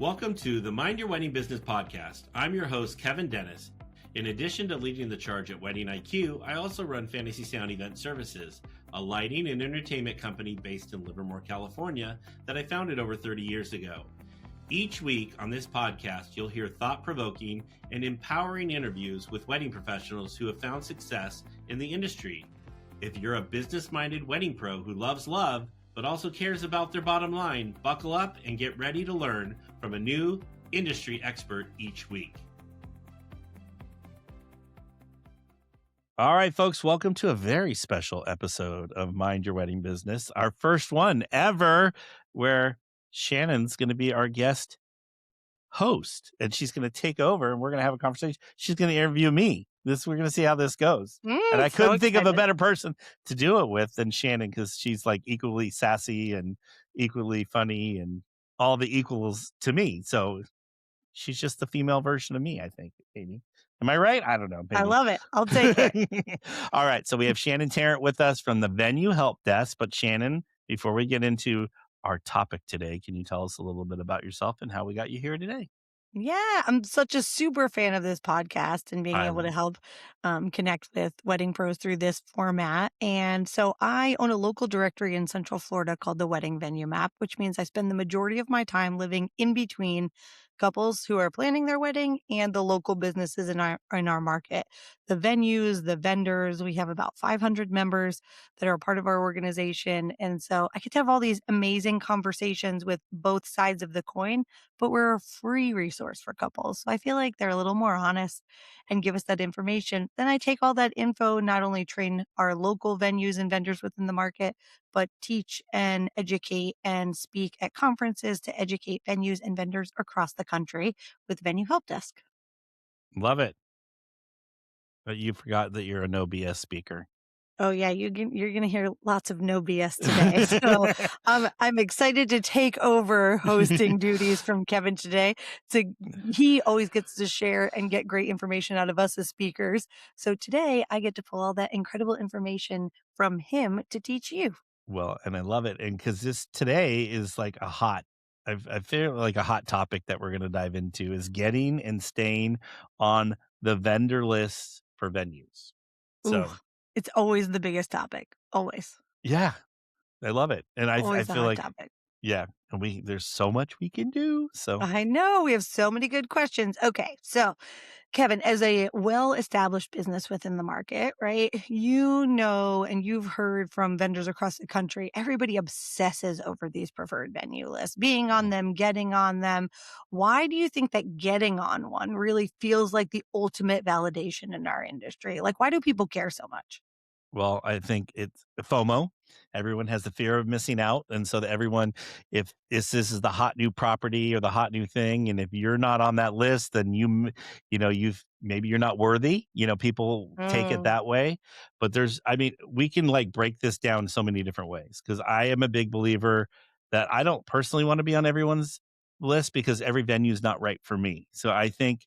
Welcome to the Mind Your Wedding Business podcast. I'm your host, Kevin Dennis. In addition to leading the charge at Wedding IQ, I also run Fantasy Sound Event Services, a lighting and entertainment company based in Livermore, California, that I founded over 30 years ago. Each week on this podcast, you'll hear thought-provoking and empowering interviews with wedding professionals who have found success in the industry. If you're a business-minded wedding pro who loves love, but also cares about their bottom line, buckle up and get ready to learn from a new industry expert each week. All right, folks, welcome to a very special episode of Mind Your Wedding Business, our first one ever, where Shannon's going to be our guest host, and she's going to take over, and we're going to have a conversation. She's going to interview me. We're going to see how this goes. And I couldn't think of a better person to do it with than Shannon, because she's like equally sassy and equally funny and all the equals to me. So she's just the female version of me, I think, Amy. Am I right? I don't know. Maybe. I love it. I'll take it. All right. So we have Shannon Tarrant with us from the Venue Help Desk. But Shannon, before we get into our topic today, can you tell us a little bit about yourself and how we got you here today? Yeah, I'm such a super fan of this podcast and being able to help connect with wedding pros through this format. And so I own a local directory in Central Florida called the Wedding Venue Map, which means I spend the majority of my time living in between couples who are planning their wedding and the local businesses in our market. The venues, the vendors, we have about 500 members that are a part of our organization. And so I get to have all these amazing conversations with both sides of the coin, but we're a free resource for couples. So I feel like they're a little more honest and give us that information. Then I take all that info, not only train our local venues and vendors within the market, but teach and educate and speak at conferences to educate venues and vendors across the country with Venue Help Desk. Love it. But you forgot that you're a no BS speaker. Oh, yeah, you're going to hear lots of no BS today. So I'm excited to take over hosting duties from Kevin today. So he always gets to share and get great information out of us as speakers. So today I get to pull all that incredible information from him to teach you. Well, and I love it. And because this today is like I feel like a hot topic that we're going to dive into is getting and staying on the vendor list for venues. So it's always the biggest topic. Always. Yeah, I love it. And I feel like, topic. Yeah, and there's so much we can do. So I know we have so many good questions. Okay. So Kevin, as a well-established business within the market, right? You know, and you've heard from vendors across the country, everybody obsesses over these preferred venue lists, being on them, getting on them. Why do you think that getting on one really feels like the ultimate validation in our industry? Like, why do people care so much? Well, I think it's FOMO. Everyone has the fear of missing out. And so that everyone, if this is the hot new property or the hot new thing, and if you're not on that list, then maybe you're not worthy. People take it that way. But we can like break this down so many different ways, because I am a big believer that I don't personally want to be on everyone's list because every venue is not right for me. So I think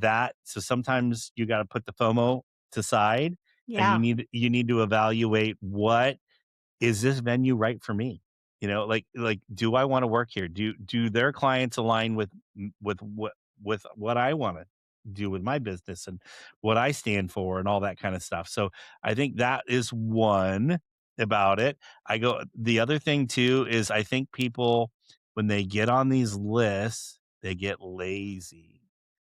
so sometimes you got to put the FOMO to side. Yeah. And you need to evaluate, what is this venue right for me? Like do I want to work here? Do their clients align with what I want to do with my business and what I stand for and all that kind of stuff. So I think that is one about it. The other thing too is I think people, when they get on these lists, they get lazy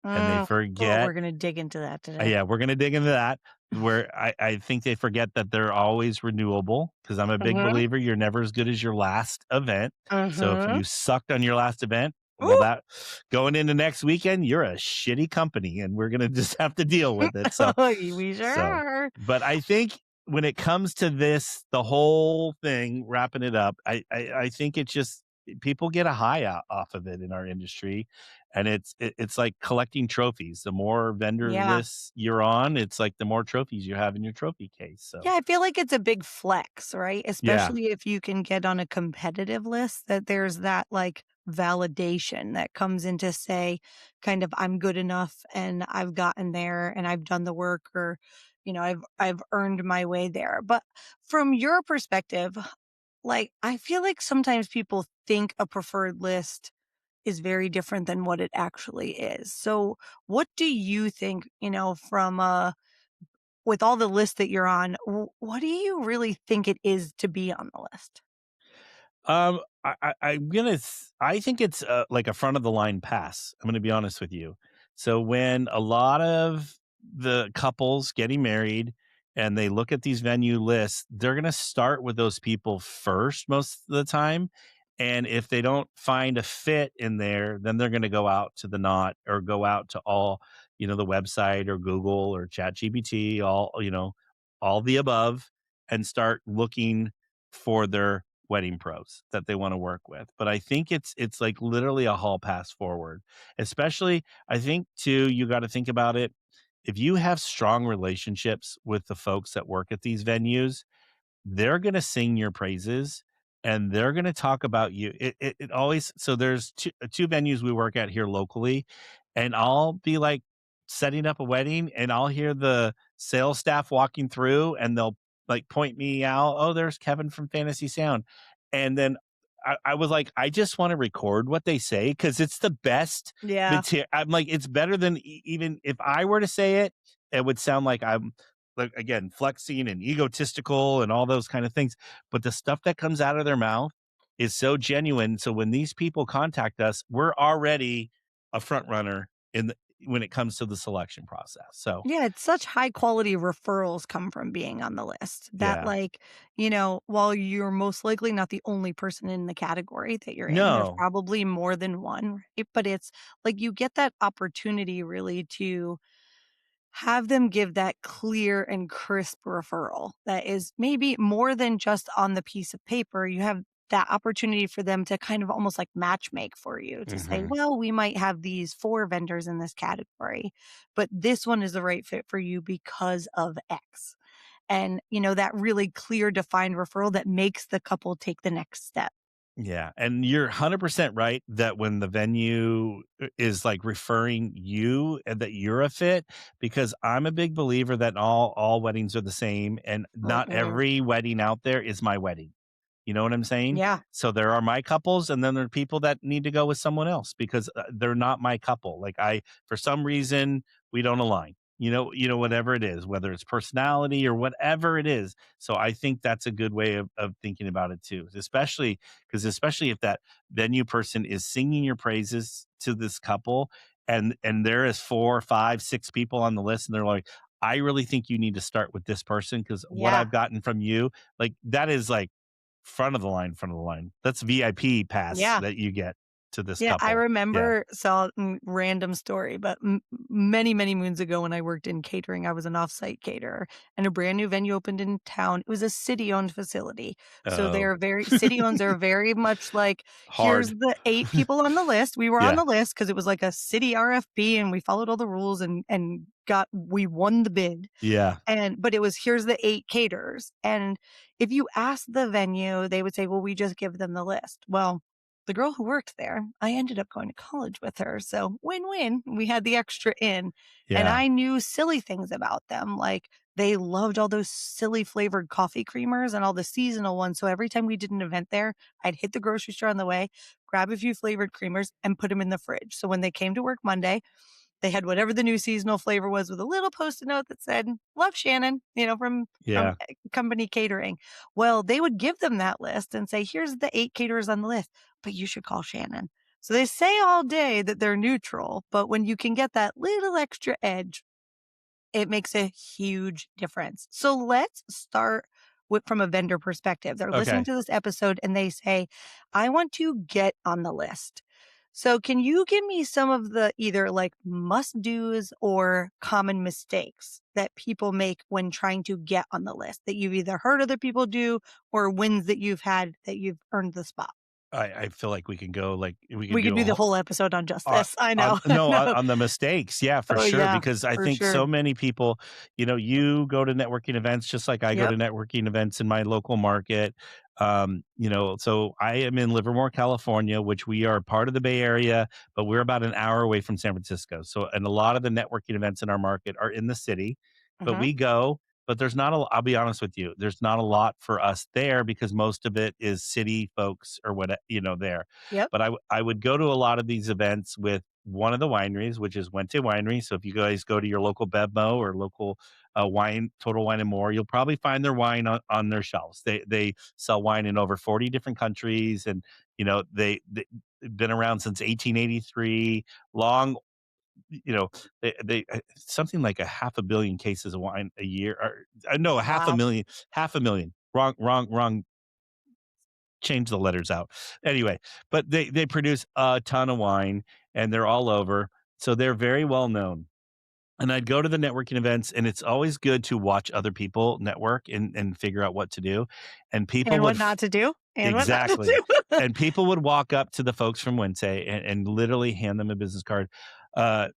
and they forget. We're going to dig into that today. Yeah, we're going to dig into that, where I think they forget that they're always renewable, because I'm a big believer you're never as good as your last event. So if you sucked on your last event, well, that going into next weekend, you're a shitty company, and we're going to just have to deal with it. So we sure are. But I think when it comes to this, the whole thing, wrapping it up, I think it's just people get a high off of it in our industry. And it's like collecting trophies. The more vendor lists you're on, it's like the more trophies you have in your trophy case. So yeah, I feel like it's a big flex, right? Especially if you can get on a competitive list, that there's that like validation that comes into say, kind of, I'm good enough and I've gotten there and I've done the work, or, I've earned my way there. But from your perspective, like, I feel like sometimes people think a preferred list is very different than what it actually is. So, what do you think, from with all the lists that you're on, what do you really think it is to be on the list? I think it's like a front of the line pass. I'm gonna be honest with you. So when a lot of the couples getting married and they look at these venue lists, they're gonna start with those people first most of the time. And if they don't find a fit in there, then they're gonna go out to the Knot or go out to all, the website or Google or ChatGPT, all the above, and start looking for their wedding pros that they want to work with. But I think it's like literally a hall pass forward. Especially, I think too, you got to think about it. If you have strong relationships with the folks that work at these venues, they're gonna sing your praises, and they're gonna talk about you. It always so there's 2 venues we work at here locally, and I'll be, like, setting up a wedding, and I'll hear the sales staff walking through, and they'll, like, point me out, "Oh, there's Kevin from Fantasy Sound," and then I was like, "I just wanna record what they say because it's the best Yeah. material." I'm like, "It's better than even if I were to say it, it would sound like I'm like again flexing and egotistical and all those kind of things, but the stuff that comes out of their mouth is so genuine. So when these people contact us, we're already a front runner when it comes to the selection process. So Yeah, it's such high quality referrals come from being on the list that, yeah. like, while you're most likely not the only person in the category that you're in, there's No. probably more than one, right? But it's like you get that opportunity really to have them give that clear and crisp referral that is maybe more than just on the piece of paper. You have that opportunity for them to kind of almost like match make for you to say, Mhm. well, we might have these 4 vendors in this category, but this one is the right fit for you because of X. And, that really clear, defined referral that makes the couple take the next step. Yeah, and you're 100% right that when the venue is, like, referring you and that you're a fit, because I'm a big believer that all weddings are the same, and not Mm-mm. every wedding out there is my wedding. You know what I'm saying? Yeah. So there are my couples, and then there are people that need to go with someone else because, they're not my couple. Like, for some reason, we don't align. Whatever it is, whether it's personality or whatever it is. So I think that's a good way of thinking about it too, especially if that venue person is singing your praises to this couple, and there is 4, 5, 6 people on the list, and they're like, "I really think you need to start with this person because what Yeah. I've gotten from you," like, that is, like, front of the line. That's VIP pass Yeah. that you get to this Yeah, I couple. Yeah. remember random story, but many, many moons ago when I worked in catering, I was an offsite caterer, and a brand new venue opened in town. It was a city-owned facility. So Oh. they're very city-owns are very much like, "Here's Hard. the 8 people on the list." We were on Yeah. the list because it was like a city RFP, and we followed all the rules and we won the bid. Yeah. But it was, "Here's the 8 caterers." And if you ask the venue, they would say, "Well, we just give them the list." Well, the girl who worked there, I ended up going to college with her, so win-win. We had the extra in, and Yeah. I knew silly things about them, like, they loved all those silly flavored coffee creamers and all the seasonal ones, so every time we did an event there, I'd hit the grocery store on the way, grab a few flavored creamers, and put them in the fridge, so when they came to work Monday, they had whatever the new seasonal flavor was with a little Post-it note that said, "Love Shannon," from Yeah. company catering. Well, they would give them that list and say, "Here's the 8 caterers on the list, but you should call Shannon." So they say all day that they're neutral, but when you can get that little extra edge, it makes a huge difference. So let's start with from a vendor perspective. They're listening Okay. to this episode and they say, "I want to get on the list." So can you give me some of the either like must-dos or common mistakes that people make when trying to get on the list that you've either heard other people do or wins that you've had that you've earned the spot? I feel like we could We could do a do the whole whole episode on just On this. I know. I know. on the mistakes, yeah, for Oh, sure, yeah, because I for think sure. so many people, you go to networking events just like I go Yep. to networking events in my local market, so I am in Livermore, California, which we are part of the Bay Area, but we're about an hour away from San Francisco, so and a lot of the networking events in our market are in the city, but Mhm. we go, but there's not a I'll be honest with you, there's not a lot for us there because most of it is city folks or what, there. Yep. But I would go to a lot of these events with one of the wineries, which is Wente Winery. So if you guys go to your local Bevmo or local wine, Total Wine and More, you'll probably find their wine on their shelves. They sell wine in over 40 different countries, and they've been around since 1883. Long, they something like a half a billion cases of wine a year, or no, Wow. half a million. Wrong. Change the letters out. Anyway, but they produce a ton of wine, and they're all over, so they're very well known. And I'd go to the networking events, and it's always good to watch other people network and figure out what to do. And people And would what not to do, and what not to exactly. do. And people would walk up to the folks from Wednesday and literally hand them a business card. Uh,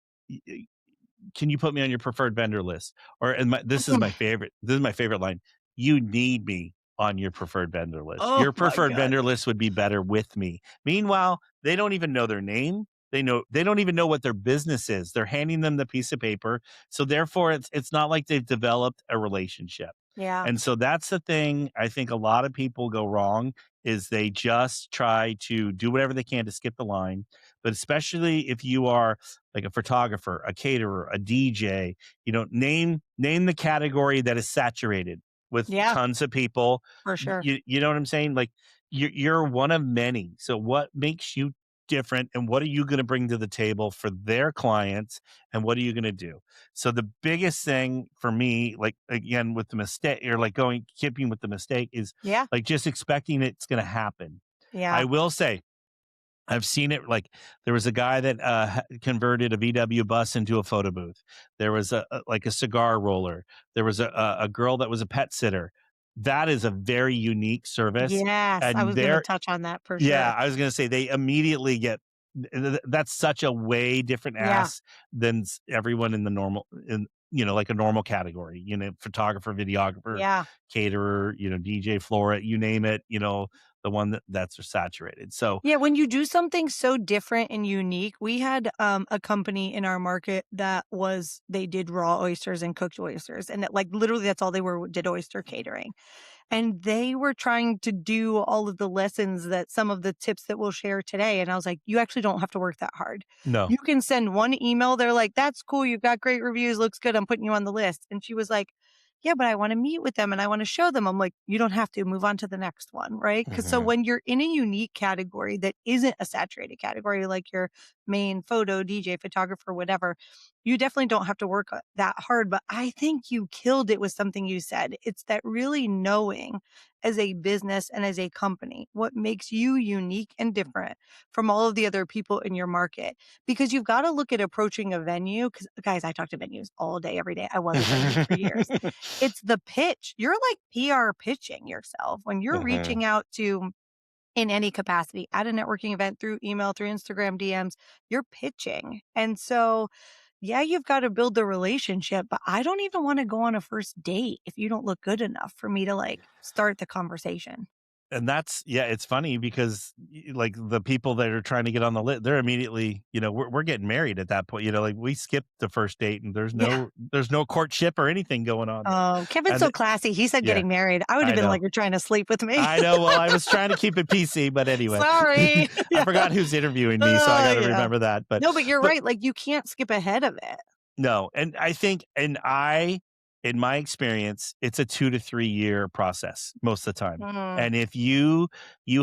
can you put me on your preferred vendor list? Or this is my favorite. This is my favorite line. You need me on your preferred vendor list. Oh Your my preferred god. vendor list would be better with me. Meanwhile, they don't even know their name. They don't even know what their business is. They're handing them the piece of paper. So therefore it's not like they've developed a relationship. Yeah. And so that's the thing I think a lot of people go wrong is they just try to do whatever they can to skip the line. But especially if you are like a photographer, a caterer, a DJ, name the category that is saturated with Yeah, tons of people. for sure. You know what I'm saying? Like you're one of many. So what makes you different, and what are you going to bring to the table for their clients, and what are you going to do? So the biggest thing for me, like again with the mistake, or like keeping with the mistake, is Yeah, like just expecting it's going to happen. yeah. I will say I've seen it. Like there was a guy that converted a VW bus into a photo booth. There was like a cigar roller. There was a girl that was a pet sitter. That is a very unique service, Yes, I and was gonna they're touch on that for yeah, sure. I was gonna say they immediately get that's such a way different Yeah, ask than everyone in the normal like a normal category, photographer, videographer, yeah. caterer, DJ, flora, you name it, the one that's saturated. So Yeah, when you do something so different and unique, we had a company in our market that they did raw oysters and cooked oysters, and like literally that's all they did oyster catering. And they were trying to do all of the lessons that some of the tips that we'll share today. And I was like, you actually don't have to work that hard. no. You can send one email. They're like, that's cool. You've got great reviews. Looks good. I'm putting you on the list. And she was like, yeah, but I want to meet with them and I want to show them. I'm like, you don't have to move on to the next one. Right. Because so Mhm. when you're in a unique category that isn't a saturated category, like your main photo, DJ, photographer, whatever, you definitely don't have to work that hard. But I think you killed it with something you said. It's that really knowing as a business and as a company what makes you unique and different from all of the other people in your market, because you've got to look at approaching a venue. Because guys, I talk to venues all day every day. I was a venue for years. It's the pitch. You're like PR pitching yourself when you're Mhm. reaching out to, in any capacity, at a networking event, through email, through Instagram DMs, you're pitching. And so yeah, you've got to build the relationship, but I don't even want to go on a first date if you don't look good enough for me to like start the conversation. And it's funny because like the people that are trying to get on the list, they're immediately, we're getting married at that point. Like we skipped the first date, and there's Yeah. no courtship or anything going on there. Oh, Kevin's And so classy. He said yeah, getting married. I would have I been know. like, you're trying to sleep with me. I know. Well, I was trying to keep it PC, but anyway, Sorry. I Yeah. forgot who's interviewing me, so I Oh, got to yeah. remember that. No, but you're But right. Like you can't skip ahead of it. no, and I think, in my experience, it's a 2 to 3 year process most of the time. Mm, And if you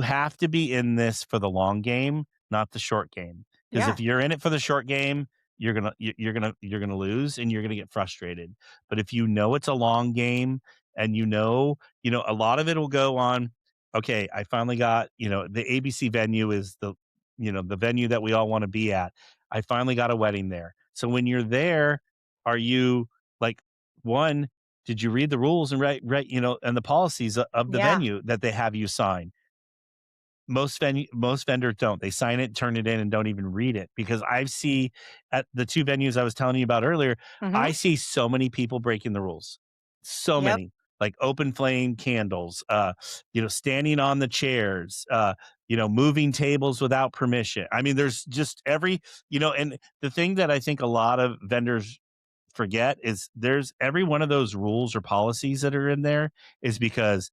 have to be in this for the long game, not the short game. Because yeah. if you're in it for the short game, you're gonna lose and you're gonna get frustrated. But if you know it's a long game, and a lot of it will go on. Okay, I finally got, the ABC venue is the venue that we all want to be at. I finally got a wedding there. So when you're there, are you like, one, did you read the rules and and the policies of the Yeah. venue that they have you sign? Most vendors don't. They sign it, turn it in, and don't even read it, because I see at the 2 venues I was telling you about earlier, Hmm. I see so many people breaking the rules. So Yep. many. Like open flame candles, standing on the chairs, moving tables without permission. I mean, there's just and the thing that I think a lot of vendors forget is there's every one of those rules or policies that are in there is because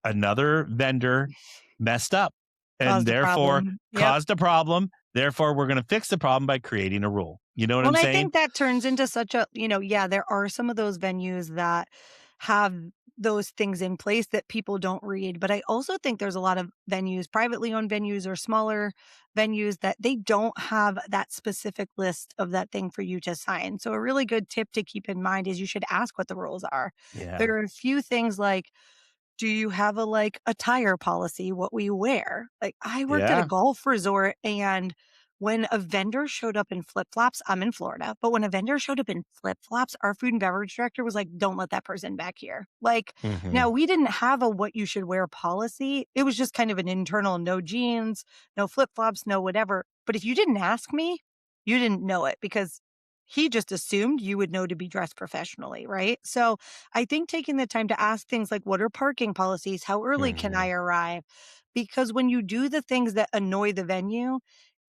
another vendor messed up and Caused a therefore problem. Yep. caused a problem. Therefore, we're going to fix the problem by creating a rule. You know what Well, I'm and I saying? think that turns into such a, yeah, there are some of those venues that have those things in place that people don't read. But I also think there's a lot of venues, privately owned venues or smaller venues, that they don't have that specific list of that thing for you to sign. So a really good tip to keep in mind is you should ask what the rules are. Yeah. There are a few things like, do you have a attire policy, what we wear? Like, I worked at a Yeah. golf resort, and when a vendor showed up in flip-flops, I'm in Florida, but when a vendor showed up in flip-flops, our food and beverage director was like, "Don't let that person back here." Like, Hmm. now we didn't have a what you should wear policy. It was just kind of an internal no jeans, no flip-flops, no whatever. But if you didn't ask me, you didn't know it because he just assumed you would know to be dressed professionally, right? So I think taking the time to ask things like, what are parking policies? How early can I Hmm. arrive? Because when you do the things that annoy the venue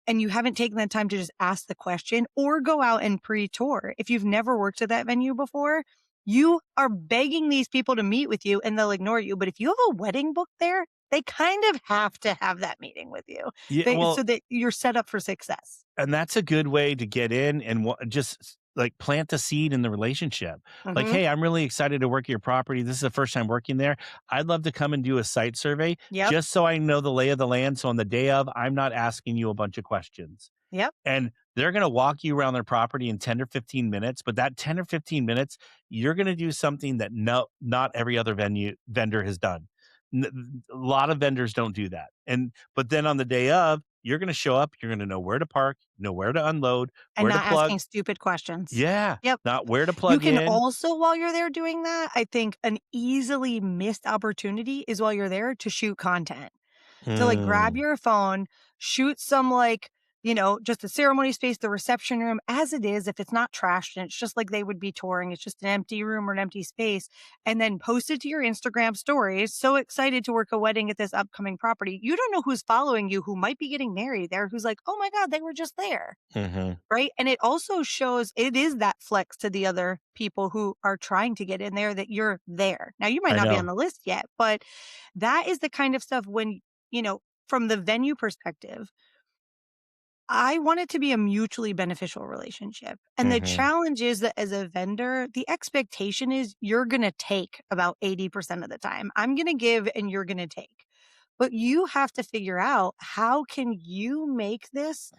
and you haven't taken the time to just ask the question or go out and pre-tour, if you've never worked at that venue before, you are begging these people to meet with you and they'll ignore you. But if you have a wedding book there, they kind of have to have that meeting with you Yeah. Well, so that you're set up for success. and that's a good way to get in and just like plant the seed in the relationship. Like, Hmm. hey, I'm really excited to work at your property. This is the first time working there. I'd love to come and do a site survey Yep. just so I know the lay of the land. So on the day of, I'm not asking you a bunch of questions. Yep. And they're going to walk you around their property in 10 or 15 minutes, but that 10 or 15 minutes, you're going to do something that not every other vendor has done. A lot of vendors don't do that. But then on the day of, you're going to show up, you're going to know where to park, know where to unload, And where to not plug. asking stupid questions. Yeah, Yep. not where to You plug can in. also, while you're there doing that, I think an easily missed opportunity is while you're there to shoot content. To grab Mm, your phone, shoot some just the ceremony space, the reception room as it is. If it's not trashed and it's just like they would be touring, it's just an empty room or an empty space, and then post it to your Instagram stories. So excited to work a wedding at this upcoming property. You don't know who's following you, who might be getting married there, who's like, oh my God, they were just there. mhm. Right. And it also shows it is that flex to the other people who are trying to get in there that you're there. Now, you might I not be on know. the list yet, but that is the kind of stuff when, from the venue perspective, I want it to be a mutually beneficial relationship. And the Mhm. challenge is that as a vendor, the expectation is you're going to take about 80% of the time. I'm going to give and you're going to take. But you have to figure out, how can you make this,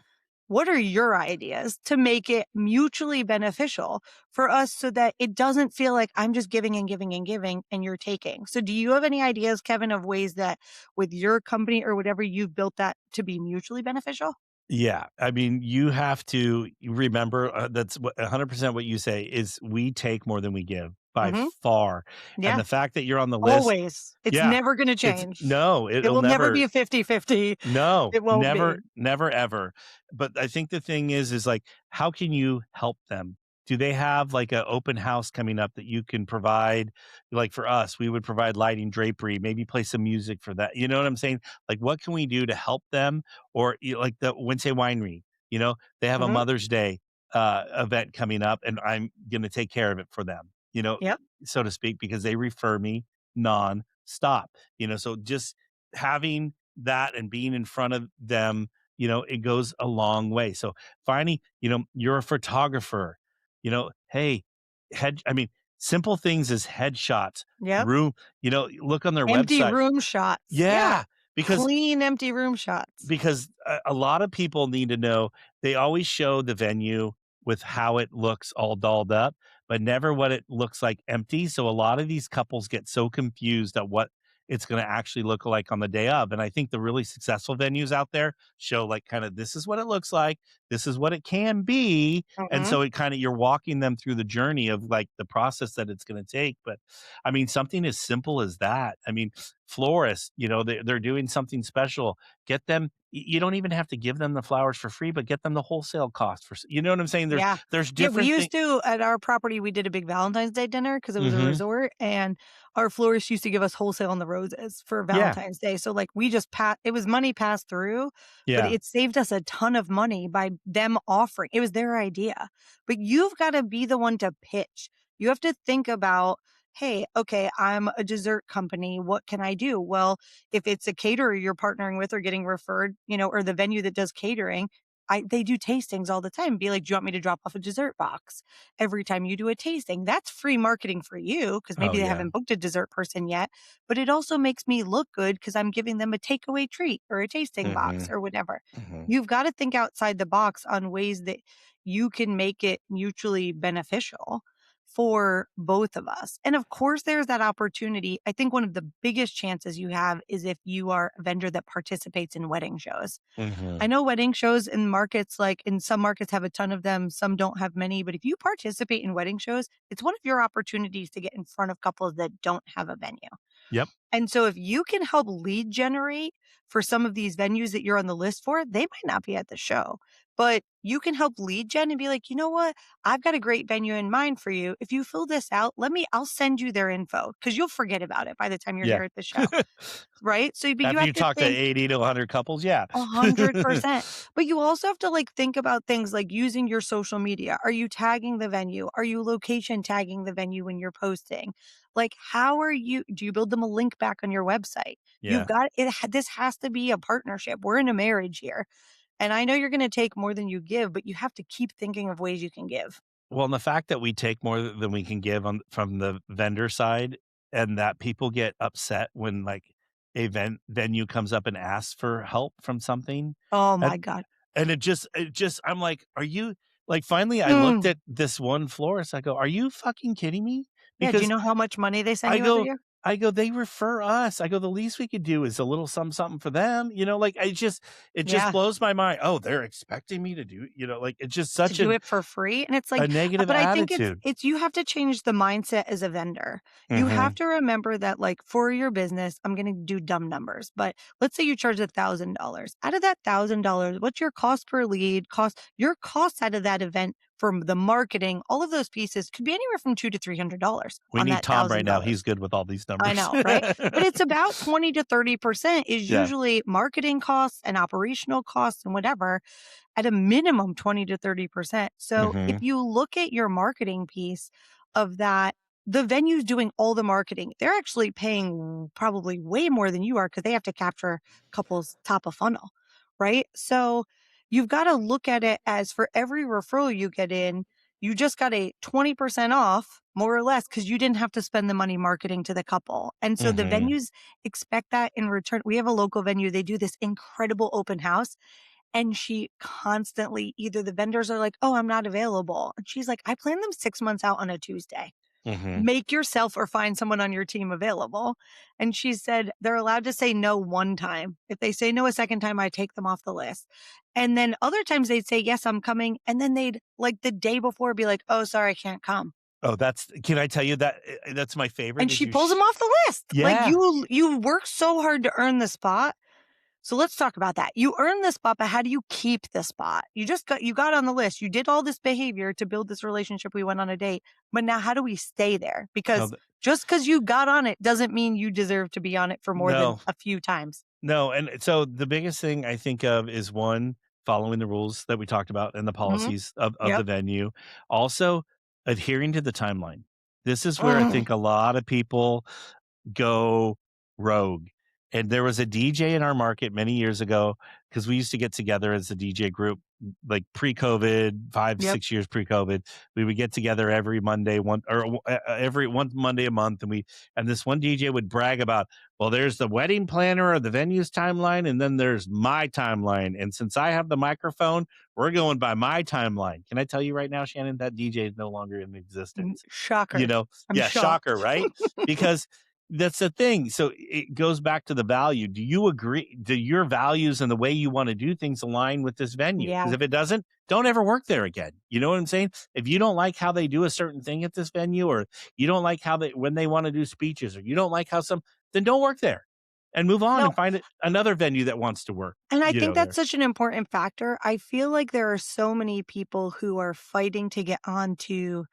what are your ideas to make it mutually beneficial for us so that it doesn't feel like I'm just giving and giving and giving and you're taking? So do you have any ideas, Kevin, of ways that with your company or whatever you've built that to be mutually beneficial? Yeah, I mean, you have to remember, that's what 100% what you say is we take more than we give by Hmm. far, and Yeah, the fact that you're on the list. always. It's Yeah, never going to it's change. no, It it'll will never be never. a 50-50. No, It won't never, be. never, ever. But I think the thing is like, how can you help them? Do they have like an open house coming up that you can provide? Like for us, we would provide lighting, drapery, maybe play some music for that. You know what I'm saying? Like, what can we do to help them? Or like the Wednesday Winery, they have a Hmm. Mother's Day event coming up, and I'm going to take care of it for them, Yep. so to speak, because they refer me non-stop. So just having that and being in front of them, it goes a long way. So finding, you're a photographer, hey, I mean, simple things as headshots, Yep. room, look on their Empty website. room shots. Yeah. Yeah, because Clean, empty room shots. a lot of people need to know they always show the venue with how it looks all dolled up, but never what it looks like empty. So a lot of these couples get so confused at what it's going to actually look like on the day of. And I think the really successful venues out there show like kind of this is what it looks like, this is what it can be. And Hmm. so it kind of you're walking them through the journey of like the process that it's going to take. But I mean, something as simple as that. I mean, florists, they're doing something special. Get them. You don't even have to give them the flowers for free, but get them the wholesale cost for. You know what I'm saying? Yeah. There's Yeah, we different things. used to at our property, we did a big Valentine's Day dinner because it was a resort, and our florist used to give us wholesale on the roses for Yeah, Valentine's Day. So like we just it was money passed through, but yeah. it saved us a ton of money by them offering. It was their idea. But you've got to be the one to pitch. You have to think about, hey, okay, I'm a dessert company. What can I do? Well, if it's a caterer you're partnering with or getting referred, or the venue that does catering, they do tastings all the time. Be like, do you want me to drop off a dessert box every time you do a tasting? That's free marketing for you because Oh maybe they yeah. haven't booked a dessert person yet, but it also makes me look good because I'm giving them a takeaway treat or a tasting box hmm or whatever. hmm You've got to think outside the box on ways that you can make it mutually beneficial for both of us. And of course, there's that opportunity. I think one of the biggest chances you have is if you are a vendor that participates in wedding shows. hmm I know wedding shows in markets, like in some markets have a ton of them, some don't have many, but if you participate in wedding shows, it's one of your opportunities to get in front of couples that don't have a venue. Yep. And so if you can help lead generate for some of these venues that you're on the list for, they might not be at the show, but you can help lead gen and be like, you know what? I've got a great venue in mind for you. If you fill this out, I'll send you their info because you'll forget about it by the time you're Yeah. here at the show. Right. So, but you After have you to talk to think 80 to 100 couples, yeah. 100%. But you also have to think about things like using your social media. Are you tagging the venue? Are you location tagging the venue when you're posting? Like, do you build them a link back on your website? You've Yeah. got this has to be a partnership. We're in a marriage here. And I know you're going to take more than you give, but you have to keep thinking of ways you can give. Well, and the fact that we take more than we can give from the vendor side, and that people get upset when like a venue comes up and asks for help from something, Oh and my God. and I'm like, are you like? Finally, I looked Mm. at this one florist. I go, are you fucking kidding me? Yeah. Do you Because know how much money they send I you every go, year? they refer us. I go, the least we could do is a little something for them. Like it just Yeah. blows my mind. Oh, they're expecting me to do, like it's just To such do it for free. And it's a like, negative but I think it's attitude. it's you have to change the mindset as a vendor. You have hmm to remember that like for your business, I'm gonna do dumb numbers, but let's say you charge $1,000. Out of that $1,000, what's your cost per lead, your costs out of that event from the marketing, all of those pieces could be anywhere from $200 to $300 We on need that Tom right now. He's $1,000. good with all these I numbers. know, right? But it's about 20 to 30% is Yeah. usually marketing costs and operational costs and whatever at a minimum 20 to 30%. So if hmm you look at your marketing piece of that, the venue's doing all the marketing. They're actually paying probably way more than you are because they have to capture couples top of funnel, right? So you've got to look at it as for every referral you get in, you just got a 20% off, more or less, because you didn't have to spend the money marketing to the couple. And so the hmm venues expect that in return. We have a local venue, they do this incredible open house. And she constantly, either the vendors are like, oh, I'm not available. And she's like, I plan them 6 months out on a Tuesday. hmm Make yourself or find someone on your team available. And she said they're allowed to say no one time. If they say no a second time, I take them off the list. And then other times they'd say, yes, I'm coming. And then they'd like the day before be like, oh, sorry, I can't come. Oh, can I tell you that that's my favorite And is she pulls them off the list. Like yeah. you work so hard to earn the spot. So let's talk about that. You earned the spot, but how do you keep the spot? You got on the list. You did all this behavior to build this relationship. We went on a date, but now how do we stay there? No, Because just because you got on it doesn't mean you deserve to be on it for more than no, a few times. no. And so the biggest thing I think of is one, following the rules that we talked about and the Mm-hmm. policies of the Yep. venue. Also adhering to the timeline. This is where I Mm. think a lot of people go rogue. And there was a DJ in our market many years ago because we used to get together as a DJ group, like pre-COVID, five, Yep. 6 years pre-COVID. We would get together every Monday, every one Monday a month, and this one DJ would brag about, well, there's the wedding planner or the venue's timeline, and then there's my timeline. And since I have the microphone, we're going by my timeline. Can I tell you right now, Shannon, that DJ is no longer in existence. Shocker. I'm Yeah, shocked. shocker, right? Because that's the thing. So it goes back to the value. Do you agree? Do your values and the way you want to do things align with this venue? Because Yeah. if it doesn't, don't ever work there again. You know what I'm saying? If you don't like how they do a certain thing at this venue, or you don't like when they want to do speeches, or you don't like then don't work there. and move on No, and find another venue that wants to work, and I think there. that's such an important factor. I feel like there are so many people who are fighting to get onto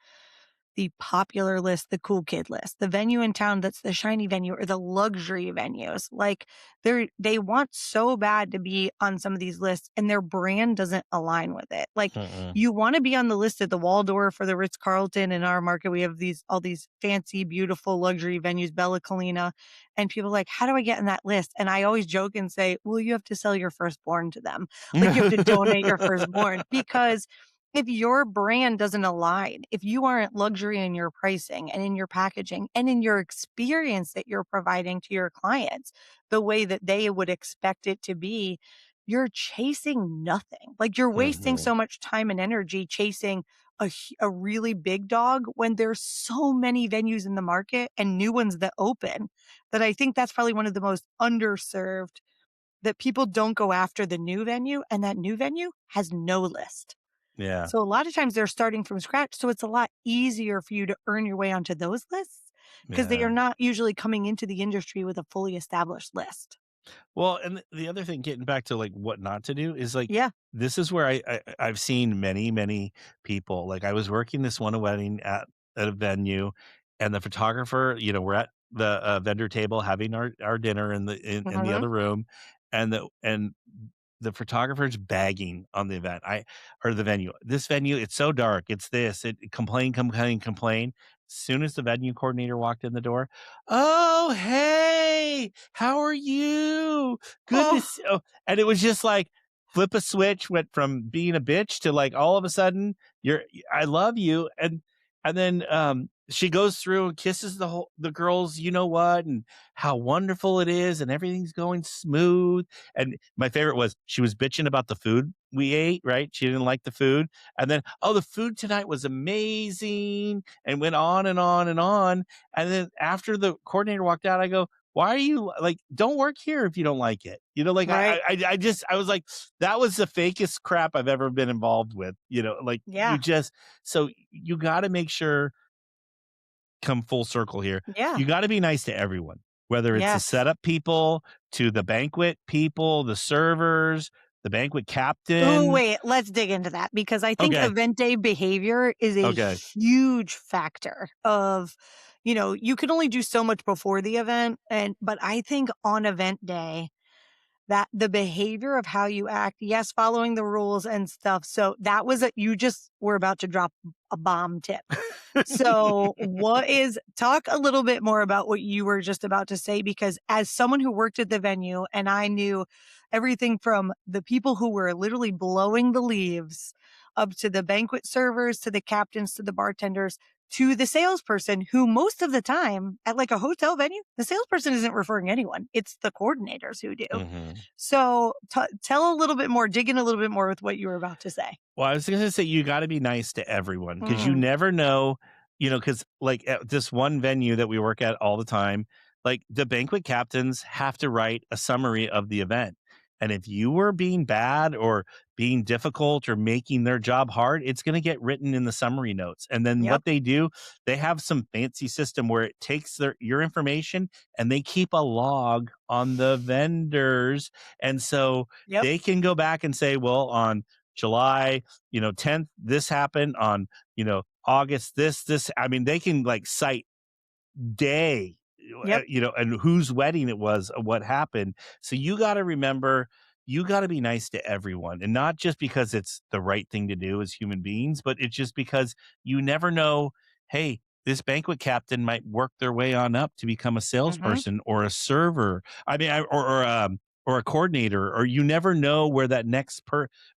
the popular list, the cool kid list, the venue in town that's the shiny venue or the luxury venues. Like they want so bad to be on some of these lists and their brand doesn't align with it. Like Mm-mm. you want to be on the list at the Waldorf or the Ritz Carlton. In our market. We have all these fancy, beautiful luxury venues, Bella Colina, and people are like, how do I get in that list? And I always joke and say, well, you have to sell your firstborn to them. Like you have to donate your firstborn because if your brand doesn't align, if you aren't luxury in your pricing and in your packaging and in your experience that you're providing to your clients, the way that they would expect it to be, you're chasing nothing. Like you're wasting Mhm. so much time and energy chasing a really big dog when there's so many venues in the market and new ones that open that I think that's probably one of the most underserved, that people don't go after the new venue and that new venue has no list. Yeah. So a lot of times they're starting from scratch. So it's a lot easier for you to earn your way onto those lists because they Yeah. are not usually coming into the industry with a fully established list. Well, and the other thing, getting back to like what not to do, is like Yeah. this is where I've seen many people. Like I was working this one wedding at a venue, and the photographer, we're at the vendor table having our dinner in the Hmm. other room, and the photographer's bagging on the event. Or the venue. This venue, it's so dark. It's this. It complain. As soon as the venue coordinator walked in the door, oh hey, how are you? Good to Oh, see. Oh, and it was just like flip a switch, went from being a bitch to like all of a sudden I love you, and then she goes through and kisses the girls, you know what, and how wonderful it is, and everything's going smooth. And my favorite was she was bitching about the food we ate, right? She didn't like the food. And then, oh, the food tonight was amazing, and went on and on and on. And then after the coordinator walked out, I go, why are you like, don't work here if you don't like it? Like right. I was like, that was the fakest crap I've ever been involved with. Like Yeah. so you got to make sure, come full circle here. Yeah. You got to be nice to everyone, whether it's the Yes. setup people, to the banquet people, the servers, the banquet Oh, captain. wait, let's dig into that because I think Okay. event day behavior is a Okay. huge factor of, you can only do so much before the event. But I think on event day, that the behavior of how you act, yes, following the rules and stuff. So that was you just were about to drop a bomb tip. So talk a little bit more about what you were just about to say, because as someone who worked at the venue and I knew everything from the people who were literally blowing the leaves up to the banquet servers, to the captains, to the bartenders, to the salesperson who most of the time at like a hotel venue, the salesperson isn't referring anyone. It's the coordinators who do. Mhm. So tell a little bit more, dig in a little bit more with what you were about to say. Well, I was going to say you got to be nice to everyone, because you Mm, never know, because like at this one venue that we work at all the time, like the banquet captains have to write a summary of the event. And if you were being bad or being difficult or making their job hard, it's going to get written in the summary notes. And then yep. what they do, they have some fancy system where it takes your information and they keep a log on the vendors. And so Yep. they can go back and say, well, on July, 10th, this happened on, August, I mean, they can like cite day, Yep. and whose wedding it was, what happened. So you got to remember, you got to be nice to everyone, and not just because it's the right thing to do as human beings, but it's just because you never know. Hey, this banquet captain might work their way on up to become a Hmm. salesperson or a server. I mean, or a coordinator, or you never know where that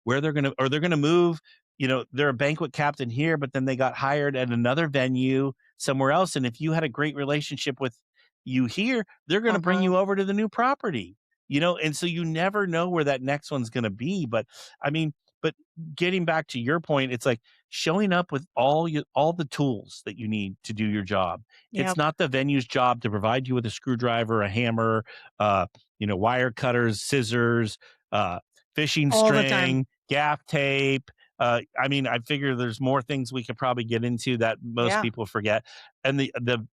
where they're gonna move. They're a banquet captain here, but then they got hired at another venue somewhere else. And if you had a great relationship with you here, they're going to bring Uh-huh. you over to the new property, and so you never know where that next one's going to be. But I mean, but getting back to your point, it's like showing up with all the tools that you need to do your job. It's Yep. not the venue's job to provide you with a screwdriver, a hammer, uh, wire cutters, scissors, fishing All the time. string, gaff tape. I mean, I figure there's more things we could probably get into that most Yeah. people forget. And the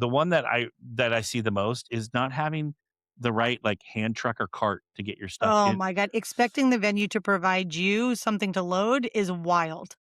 one that I see the most is not having the right like hand truck or cart to get your stuff Oh in. my God. Expecting the venue to provide you something to load is wild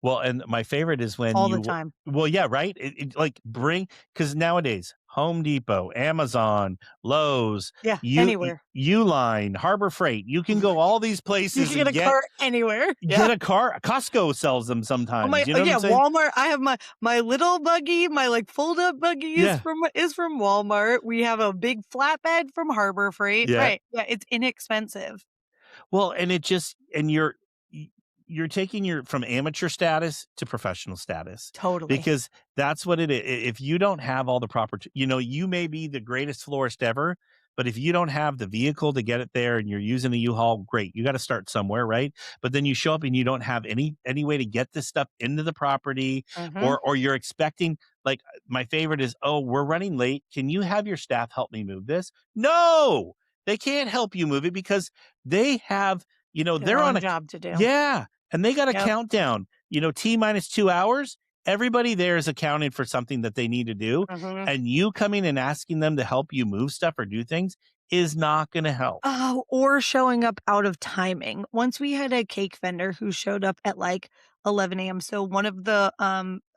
Well, and my favorite is when all the you time. well, yeah, right? Like because nowadays, Home Depot, Amazon, Lowe's, Yeah, anywhere. Uline, Harbor Freight, you can go all these You places can get and a cart anywhere. Yeah. get a car. Costco sells them Oh sometimes. my You know what I'm yeah, saying? Walmart. I have my little buggy, my like fold up buggy Yeah. is from Walmart. We have a big flatbed from Harbor Freight. Yeah. Right. Yeah, it's inexpensive. Well, and you're taking your from amateur status to professional status Totally. because that's what it is. If you don't have all the proper, you may be the greatest florist ever, but if you don't have the vehicle to get it there and you're using a U-Haul, great. You got to start somewhere, right? But then you show up and you don't have any way to get this stuff into the property, Mhm. or you're expecting like my favorite is, oh, we're running late. Can you have your staff help me move this? No, they can't help you move it because they have, Their they're on own a job to do. yeah, and they got a Yep. countdown. T minus 2 hours. Everybody there is accounting for something that they need to do, Mhm. and you coming and asking them to help you move stuff or do things is not going to help. Oh, or showing up out of timing. Once we had a cake vendor who showed up at like 11 a.m. So one of the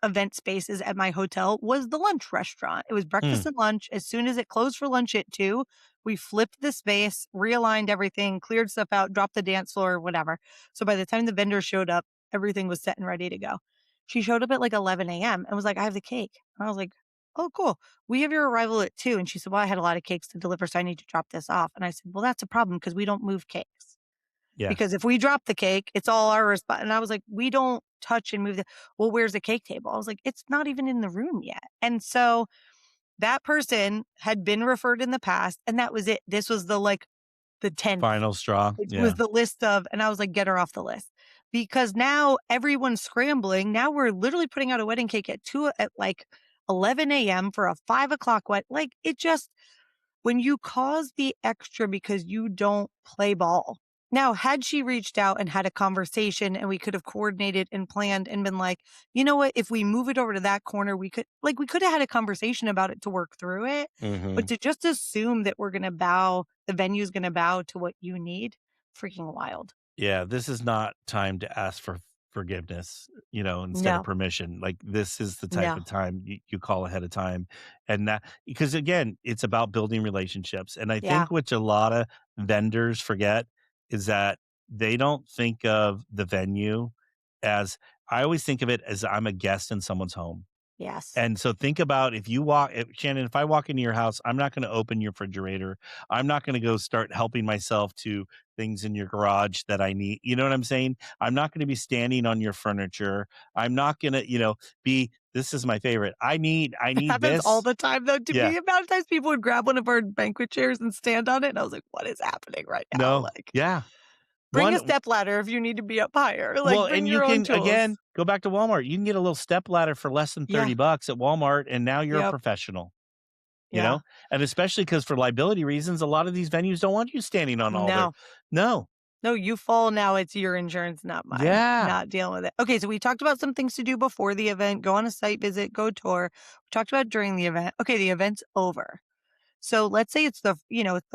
event spaces at my hotel was the lunch restaurant. It was Mm, breakfast and lunch. As soon as it closed for lunch at 2, we flipped the space, realigned everything, cleared stuff out, dropped the dance floor, whatever. So by the time the vendor showed up, everything was set and ready to go. She showed up at like 11 a.m. and was like, I have the cake. And I was like, oh, cool. We have your arrival at 2. And she said, well, I had a lot of cakes to deliver, so I need to drop this off. And I said, well, that's a problem because we don't move cakes. yeah, Because if we drop the cake, it's all our response. And I was like, we don't touch and move the, well, where's the cake table? I was like, it's not even in the room yet. And so that person had been referred in the past, and that was it. This was the 10th. final straw. It Yeah, was the list of, and I was like, get her off the list. Because now everyone's scrambling. Now we're literally putting out a wedding cake at like 11 a.m. for a 5 o'clock wed. Like it just, when you cause the extra because you don't play ball. Now, had she reached out and had a conversation and we could have coordinated and planned and been like, you know what, if we move it over to that corner, we could have had a conversation about it to work through it. hmm But to just assume that the venue's going to bow to what you need, freaking wild. yeah. This is not time to ask for forgiveness, instead of No, permission. Like this is the type no. of time you call ahead of time, and that because again, it's about building relationships. And I Yeah. think what a lot of vendors forget is that they don't think of the venue as I always think of it as I'm a guest in someone's home. Yes. And so think about Shannon, if I walk into your house, I'm not going to open your refrigerator. I'm not going to go start helping myself to things in your garage that I need. You know what I'm saying? I'm not going to be standing on your furniture. I'm not going to, this is my favorite. I It need happens all this. the time, though. To Yeah. me, amount of times people would grab one of our banquet chairs and stand on it. And I was like, what is happening right now? No. Like, Yeah. bring a One step ladder if you need to be up higher. Like, Well, bring and you your own can tools. again go back to Walmart. You can get a little step ladder for less than Yeah. $30 at Walmart, and now you're a Yep. professional. Yeah. And especially because for liability reasons, a lot of these venues don't want you standing on all their No. no. No, you fall now. It's your insurance, not mine. Yeah. Not dealing with it. Okay, so we talked about some things to do before the event. Go on a site visit, go tour. We talked about during the event. Okay, the event's over. So let's say it's the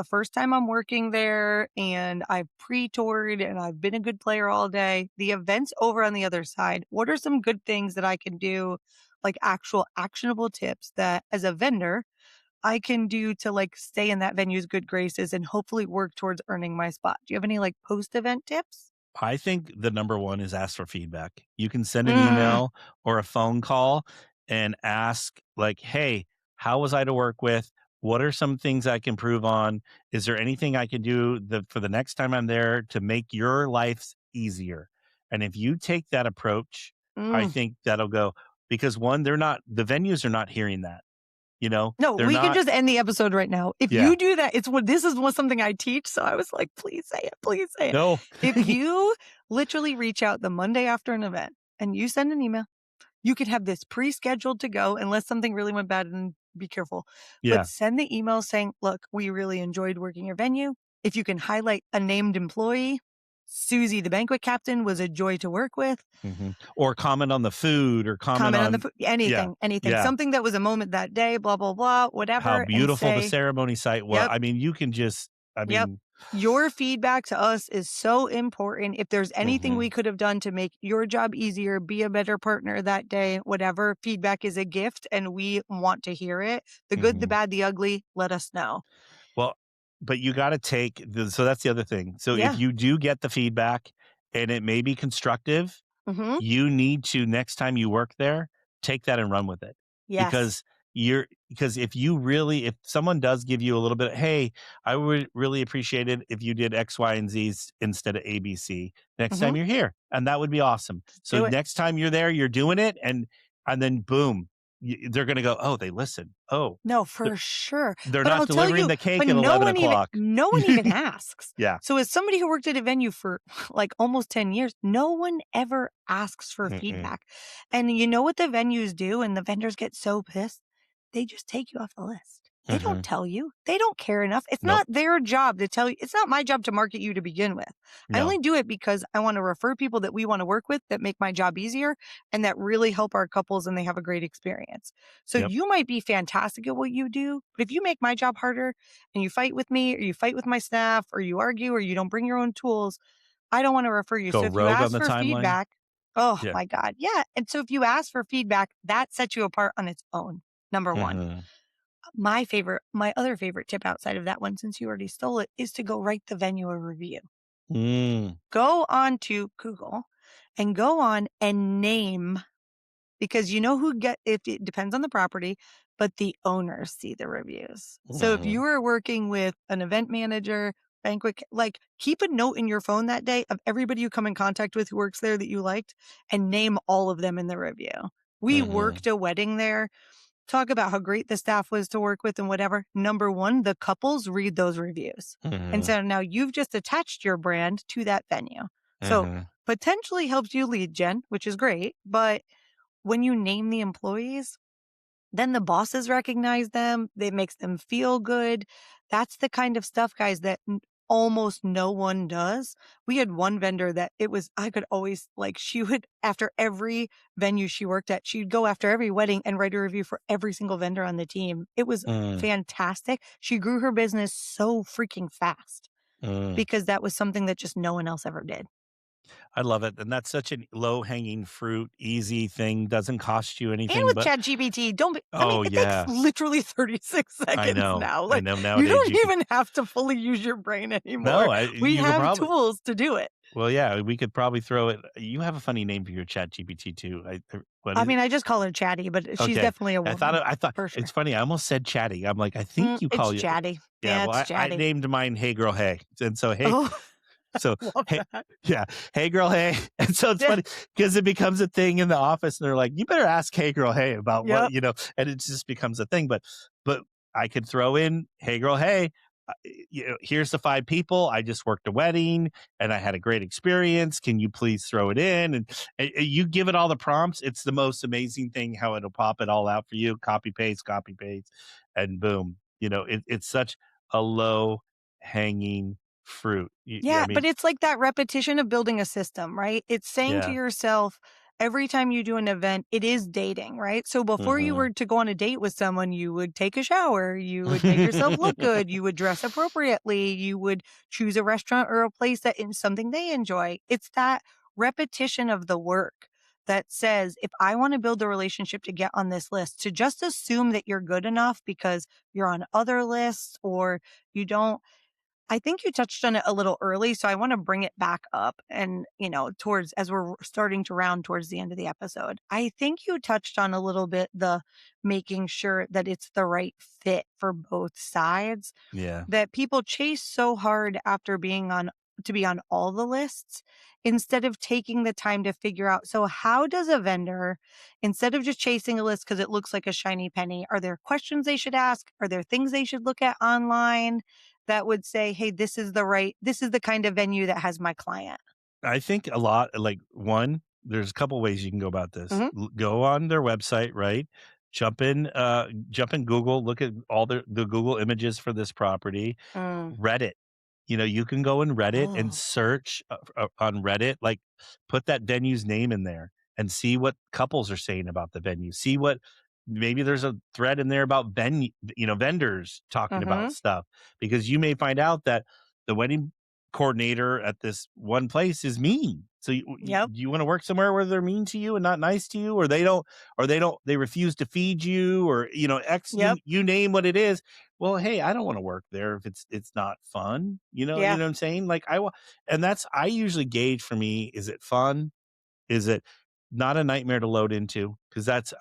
first time I'm working there and I've pre-toured and I've been a good player all day. The event's over on the other side. What are some good things that I can do, like actual actionable tips that as a vendor I can do to like stay in that venue's good graces and hopefully work towards earning my spot? Do you have any like post-event tips? I think the number one is ask for feedback. You can send an Mm, email or a phone call and ask like, "Hey, how was I to work with? What are some things I can improve on? Is there anything I can do for the next time I'm there to make your life easier?" And if you take that approach, I mm. think that'll go because one, the venues are not hearing that. No, They're we can not just end the episode right now. If yeah. you do that, this is something I teach. So I was like, please say it, please say it. No. If you literally reach out the Monday after an event and you send an email, you could have this pre-scheduled to go unless something really went bad and be careful. But Yeah. send the email saying, look, we really enjoyed working your venue. If you can highlight a named employee, Susie, the banquet captain, was a joy to work with. Or comment on the food, or comment on the on food, anything, something that was a moment that day, blah, blah, blah, whatever. how and beautiful the say, ceremony site was. Yep. I mean, you can just, Yep. Your feedback to us is so important. If there's anything we could have done to make your job easier, be a better partner that day, whatever, feedback is a gift and we want to hear it. The good, the bad, the ugly, let us know. Well, but you got to take so that's the other thing. So Yeah. if you do get the feedback and it may be constructive, you need to, next time you work there, take that and run with it. Yes. Because if someone does give you a little bit, hey, I would really appreciate it if you did X, Y, and Z instead of ABC next time you're here. And that would be awesome. So next time you're there, you're doing it, and then boom, they're going to go, oh, they listen. Oh, no, for sure. They're but not I'll delivering tell the you, cake but at 11 o'clock. No one even asks. Yeah. So as somebody who worked at a venue for like almost 10 years, no one ever asks for feedback. And you know what the venues do? And the vendors get so pissed. They just take you off the list. They don't tell you. They don't care enough. It's not their job to tell you. It's not my job to market you to begin with. I only do it because I want to refer people that we want to work with that make my job easier and that really help our couples and they have a great experience. So you might be fantastic at what you do, but if you make my job harder and you fight with me or you fight with my staff or you argue or you don't bring your own tools, I don't want to refer you. Go so if you rogue on ask the for timeline. feedback, my God. Yeah. And so if you ask for feedback, that sets you apart on its own. Number one. My other favorite tip outside of that one, since you already stole it, is to go write the venue a review. Go on to Google and go on and name, because you know if it depends on the property, but the owners see the reviews. So if you are working with an event manager, banquet, like keep a note in your phone that day of everybody you come in contact with who works there that you liked and name all of them in the review. We worked a wedding there. Talk about how great the staff was to work with and whatever. Number one, the couples read those reviews. And so now you've just attached your brand to that venue. So potentially helps you lead gen, which is great. But when you name the employees, then the bosses recognize them. It makes them feel good. That's the kind of stuff, guys, that almost no one does. We had one vendor that I could always, she would, after every venue she worked at, she'd go after every wedding and write a review for every single vendor on the team. It was fantastic. She grew her business so freaking fast because that was something that just no one else ever did. I love it. And that's such a low-hanging fruit, easy thing. Doesn't cost you anything. And with ChatGPT, it takes literally 36 seconds now. I know nowadays. You don't even have to fully use your brain anymore. No, we have tools to do it. Well, yeah, we could probably throw it. You have a funny name for your ChatGPT too. I just call her Chatty, but she's definitely a woman. I thought sure. It's funny. I almost said Chatty. I'm like, I think you call it Chatty. Yeah, well, Chatty. I named mine Hey Girl Hey, and so hey. So, hey girl, hey. And so it's funny because it becomes a thing in the office and they're like, you better ask hey girl, hey about what, and it just becomes a thing. But I could throw in, hey girl, hey, here's the 5 people. I just worked a wedding and I had a great experience. Can you please throw it in? And you give it all the prompts. It's the most amazing thing how it'll pop it all out for you. Copy, paste, and boom. It's such a low hanging fruit. But it's like that repetition of building a system, right? It's saying to yourself, every time you do an event, it is dating, right? So before you were to go on a date with someone, you would take a shower, you would make yourself look good, you would dress appropriately, you would choose a restaurant or a place that is something they enjoy. It's that repetition of the work that says, if I want to build a relationship to get on this list, to just assume that you're good enough because you're on other lists or you don't. I think you touched on it a little early, so I want to bring it back up and, as we're starting to round towards the end of the episode. I think you touched on a little bit the making sure that it's the right fit for both sides. Yeah. That people chase so hard after to be on all the lists instead of taking the time to figure out, so how does a vendor, instead of just chasing a list because it looks like a shiny penny, are there questions they should ask? Are there things they should look at online that would say, hey, this is the kind of venue that has my client? I think a lot, there's a couple ways you can go about this. Go on their website, right? Jump in Google, look at all the Google images for this property, Reddit. You can go in Reddit and Oh. search on Reddit, like put that venue's name in there and see what couples are saying about the venue. See what maybe there's a thread in there about vendors talking about Mhm. stuff because you may find out that the wedding coordinator at this one place is mean. So Yep. you want to work somewhere where they're mean to you and not nice to you, or they refuse to feed you, or X, Yep. you name what it is. Well, hey, I don't want to work there if it's not fun. You Yeah. know what I'm saying? Like and I usually gauge for me, is it fun? Is it not a nightmare to load into? Because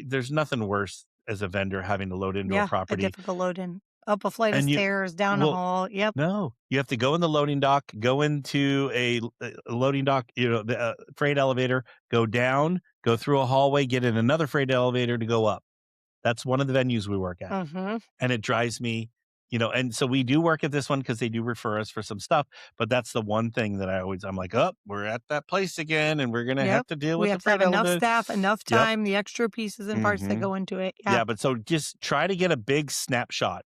there's nothing worse as a vendor having to load into a Yeah. A property difficult load in. Up a flight of and stairs, down a well, hall. Yep. no, you have to go in the loading dock, go into a loading dock, the freight elevator, go down, go through a hallway, get in another freight elevator to go up. That's one of the venues we work at. Mhm. And it drives me, and so we do work at this one because they do refer us for some stuff. But that's the one thing that I'm like, oh, we're at that place again, and we're going to have Yep. to deal We with the have to have freight enough elevator. staff, enough Yep. time, the extra pieces and parts that hmm go into it. Yeah. Yeah. But so just try to get a big snapshot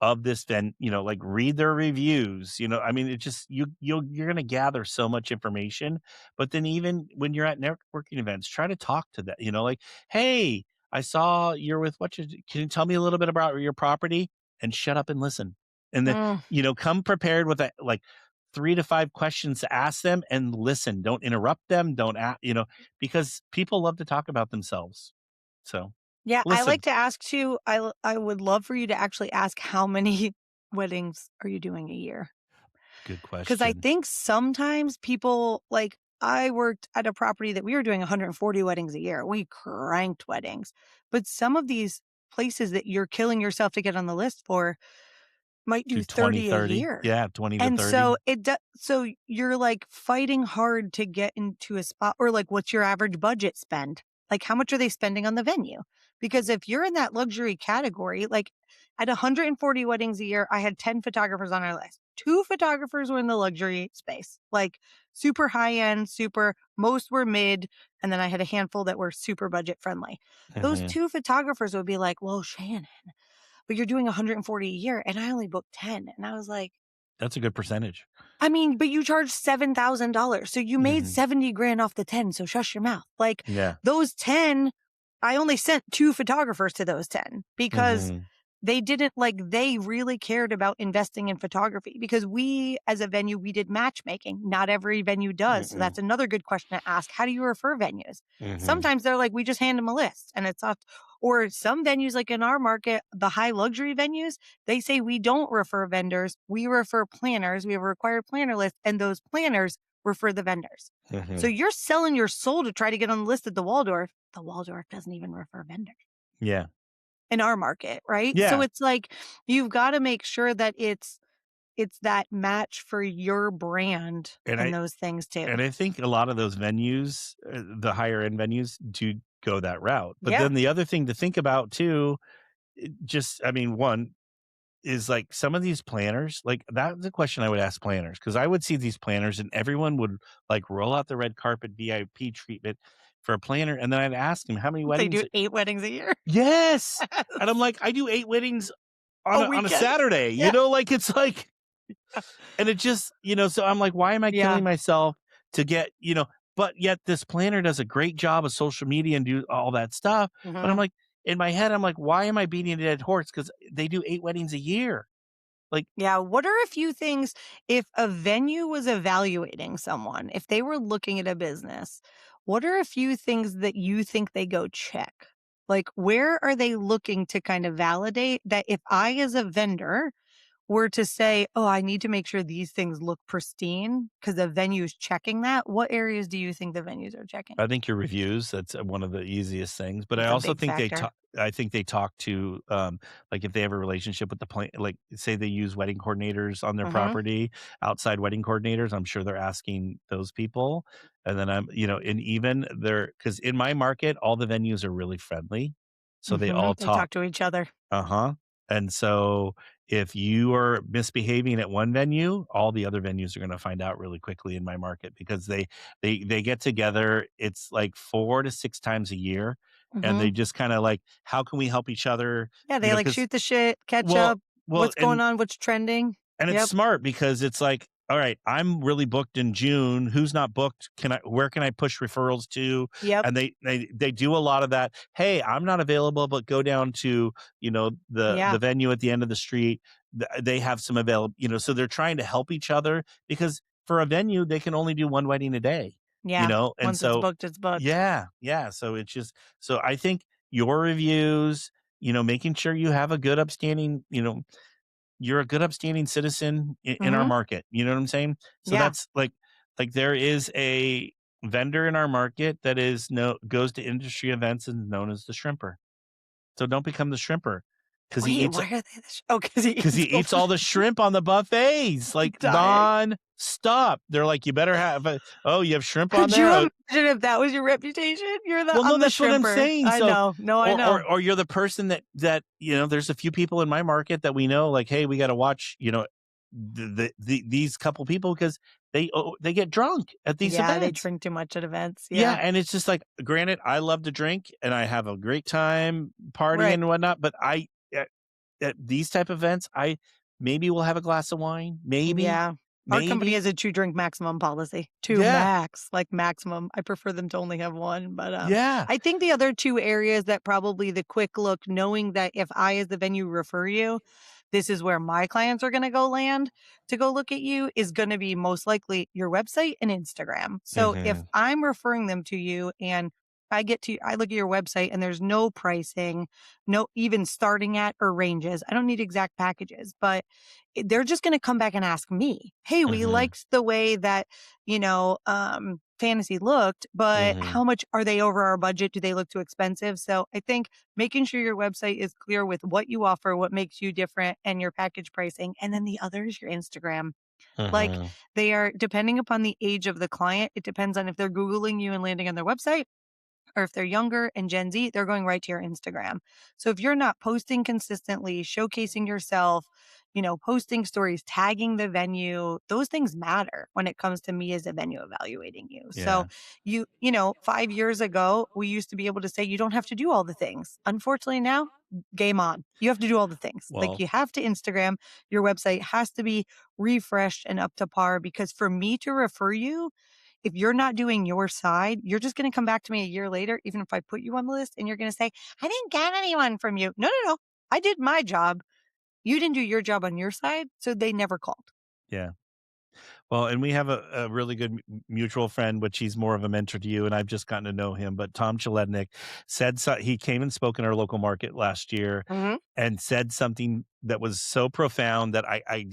of this like read their reviews. I mean, it just you're going to gather so much information. But then even when you're at networking events, try to talk to that, like, hey, I saw you're with can you tell me a little bit about your property? And shut up and listen. And then, Mm. come prepared with like 3 to 5 questions to ask them and listen. Don't interrupt them. Don't ask, because people love to talk about themselves. So Yeah, I like listen. to ask too. I would love for you to actually ask how many weddings are you doing a year? Good Because I question. think sometimes people like I worked at a property that we were doing 140 weddings a year. We cranked weddings. But some of these places that you're killing yourself to get on the list for might Do do 20, 30 a 30. year. Yeah, 20 to And 30. so so you're like fighting hard to get into a spot, or like what's your average budget spend? Like how much are they spending on the venue? Because if you're in that luxury category, like at 140 weddings a year, I had 10 photographers on our list. 2 photographers were in the luxury space, like super high end, most were mid, and then I had a handful that were super budget friendly. Those Mhm. 2 photographers would be like, "Well, Shannon, but you're doing 140 a year and I only booked 10." And I was like, That's a good percentage. I mean, but you charged $7,000. So you made Mhm. 70 grand off the 10. So shush your mouth. Like Yeah. those 10, I only sent 2 photographers to those 10 because Mhm. they didn't they really cared about investing in photography because we as a venue, we did matchmaking. Not every venue does. So Mhm. that's another good question to ask. How do you refer venues? Mhm. Sometimes they're like, we just hand them a list and it's not, or some venues like in our market, the high luxury venues, they say we don't refer vendors. We refer planners. We have a required planner list and those planners refer the vendors. So Mhm. you're selling your soul to try to get on the list at the Waldorf. The Waldorf doesn't even refer vendors Yeah. in our market, right? So Yeah. it's like you've got to make sure that it's that match for your brand And and I those things too. and I think a lot of those venues, the higher end venues do go that route. But Yeah. then the other thing to think about too, I mean, one is like some of these planners, like that's the question I would ask planners because I would see these planners and everyone would like roll out the red carpet VIP treatment for a planner. And then I'd ask him how many They weddings. do 8 weddings a year. Yes. And I'm like, I do 8 weddings on A a weekend. Saturday, Yeah. like it's like, and it just, so I'm like, why am I Yeah. killing myself to get, but yet this planner does a great job of social media and do all that stuff. But I'm Mhm. like, in my head, I'm like, why am I beating a dead horse? Because they do 8 weddings a year. Like, Yeah, what are a few things if a venue was evaluating someone, if they were looking at a business, what are a few things that you think they go check? Like, where are they looking to kind of validate that if I, as a vendor, were to say, oh, I need to make sure these things look pristine because the venue's checking that, what areas do you think the venues are checking? I think your reviews, that's one of the easiest things. But I That's a also big think factor. I think they talk to, like if they have a relationship with the like say they use wedding coordinators on their Hmm. property, outside wedding coordinators, I'm sure they're asking those people. And then and even because in my market, all the venues are really friendly. So they Hmm. all They talk. talk to each other. Uh-huh. And so if you are misbehaving at one venue, all the other venues are going to find out really quickly in my market because they get together. It's like 4 to 6 times a year and Hmm. they just kind of like, how can we help each other? Yeah, they like Because shoot the shit, catch well, up. well, What's going and on? What's trending? And it's smart because it's like, all right, I'm really booked in June. Who's not booked? Where can I push referrals to? Yep. And they do a lot of that. Hey, I'm not available, but go down to, the venue at the end of the street. They have some available, so they're trying to help each other because for a venue, they can only do one wedding a day, Yeah. and Once it's so booked, it's booked. yeah. So it's just, so I think your reviews, making sure you have a good upstanding, you're a good upstanding citizen in our Mm-hmm. market. You know what I'm saying? So that's like there is a vendor in our market that goes to industry events and known as the shrimper. So don't become the shrimper because he Wait, eats why are they because he because he eats all the shrimp on the buffets like dying. non-stop. They're like, you better have you have shrimp on Could there. you imagine if that was your reputation? Well, no, I'm the that's what I'm shrimper. saying. I So, know. No, I know. or you're the person that there's a few people in my market that we know, like, hey, we got to watch, these couple people because they get drunk at these Yeah, they events. drink too much at events. Yeah, Yeah. and it's just like, granted, I love to drink and I have a great time partying and whatnot, but at these type of events, I maybe will have a glass of wine, maybe. Yeah. Our company has a 2-drink maximum policy. 2 max, like maximum. I prefer them to only have 1. But I think the other 2 areas that probably the quick look, knowing that if I as the venue refer you, this is where my clients are going to go land to go look at you, is going to be most likely your website and Instagram. So if I'm referring them to you and I look at your website and there's no pricing, no even starting at or ranges. I don't need exact packages, but they're just going to come back and ask me, hey, we liked the way that, fantasy looked, but how much are they over our budget? Do they look too expensive? So I think making sure your website is clear with what you offer, what makes you different, and your package pricing. And then the other is your Instagram. Like they are, depending upon the age of the client, it depends on if they're Googling you and landing on their website, or if they're younger and Gen Z, they're going right to your Instagram. So if you're not posting consistently, showcasing yourself, posting stories, tagging the venue, those things matter when it comes to me as a venue evaluating you. Yeah. So, 5 years ago, we used to be able to say you don't have to do all the things. Unfortunately now, game on. You have to do all the things. Well, like you have to Instagram, your website has to be refreshed and up to par, because for me to refer you, if you're not doing your side, you're just going to come back to me a year later, even if I put you on the list, and you're going to say, I didn't get anyone from you. No. I did my job. You didn't do your job on your side, so they never called. Yeah. Well, and we have a really good mutual friend, which he's more of a mentor to you, and I've just gotten to know him. But Tom Chalednik he came and spoke in our local market last year and said something that was so profound that I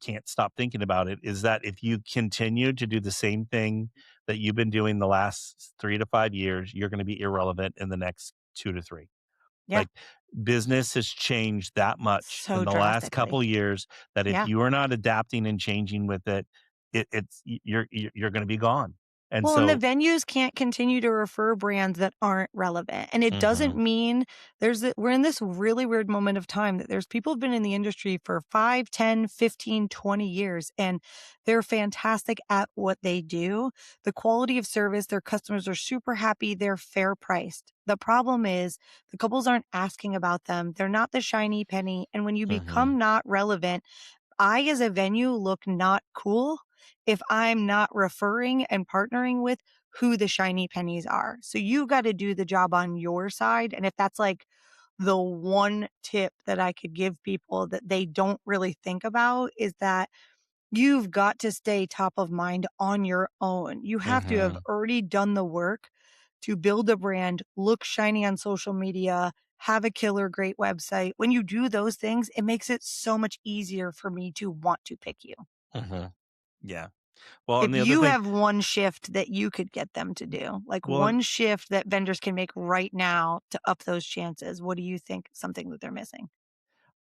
can't stop thinking about it, is that if you continue to do the same thing that you've been doing the last 3 to 5 years, you're going to be irrelevant in the next 2 to 3. Yeah. Like, business has changed that much So in the last couple drastically. years that if you are not adapting and changing with it, you're going to be gone. And Well, and the so, venues can't continue to refer brands that aren't relevant. And it doesn't mean we're in this really weird moment of time that there's people who've been in the industry for 5, 10, 15, 20 years, and they're fantastic at what they do. The quality of service, their customers are super happy. They're fair priced. The problem is the couples aren't asking about them. They're not the shiny penny. And when you become not relevant, I, as a venue, look not cool if I'm not referring and partnering with who the shiny pennies are. So you got to do the job on your side. And if that's like the one tip that I could give people that they don't really think about, is that you've got to stay top of mind on your own. You have to have already done the work to build a brand, look shiny on social media, have a killer great website. When you do those things, it makes it so much easier for me to want to pick you. Yeah. Well, If and the other you thing, have one shift that you could get them to do, like one shift that vendors can make right now to up those chances, what do you think something that they're missing?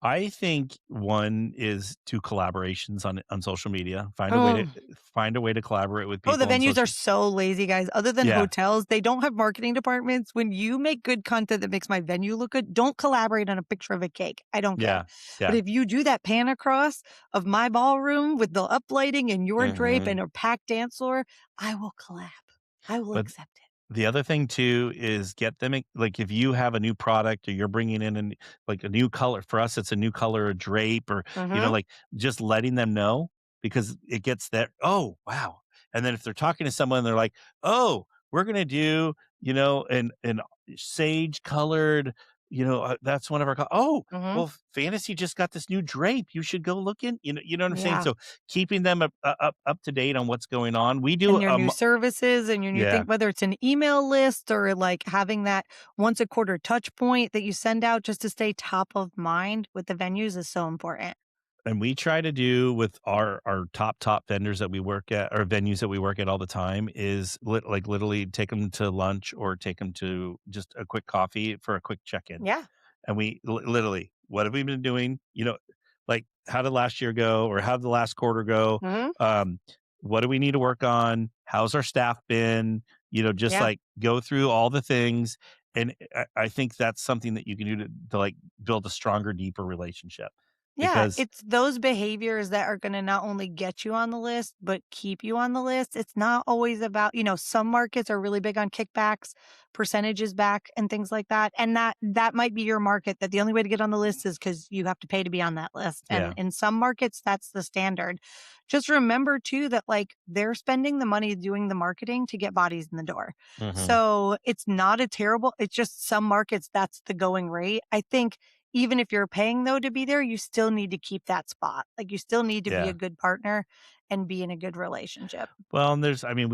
I think one is to collaborations on social media. Find a way to collaborate with people. The on venues are social. so lazy, guys. Other than hotels, they don't have marketing departments. When you make good content that makes my venue look good, don't collaborate on a picture of a cake. I don't care. But if you do that pan across of my ballroom with the uplighting and your drape and a packed dance floor, I will collab. I will accept it. The other thing too is get them like if you have a new product or you're bringing in like a new color for us, it's a new color of drape or Mm-hmm. like just letting them know because it gets that oh wow, and then if they're talking to someone, they're like oh we're gonna do an sage colored that's one of our oh Mm-hmm. well fantasy just got this new drape you should go look in you know what I'm saying Yeah. so keeping them up to date on what's going on we do And your new services and your new yeah. thing, whether it's an email list or like having that once a quarter touch point that you send out just to stay top of mind with the venues is so important. And we try to do with our top vendors that we work at or venues that we work at all the time is like literally take them to lunch or take them to just a quick coffee for a quick check-in. Yeah. And we literally, what have we been doing? Like how did last year go or how did the last quarter go? Hmm. Um, what do we need to work on? How's our staff been? Just Yeah. like go through all the things. And I think that's something that you can do to like build a stronger, deeper relationship Yeah, because it's those behaviors that are gonna not only get you on the list, but keep you on the list. It's not always about, some markets are really big on kickbacks, percentages back, and things like that. And that might be your market that the only way to get on the list is because you have to pay to be on that list. And yeah. in some markets, that's the standard. Just remember too that like they're spending the money doing the marketing to get bodies in the door. Mhm. So it's not a terrible, it's just some markets that's the going rate. I think even if you're paying though to be there, you still need to keep that spot. Like you still need to be a Yeah. good partner and be in a good relationship. Well, and I mean,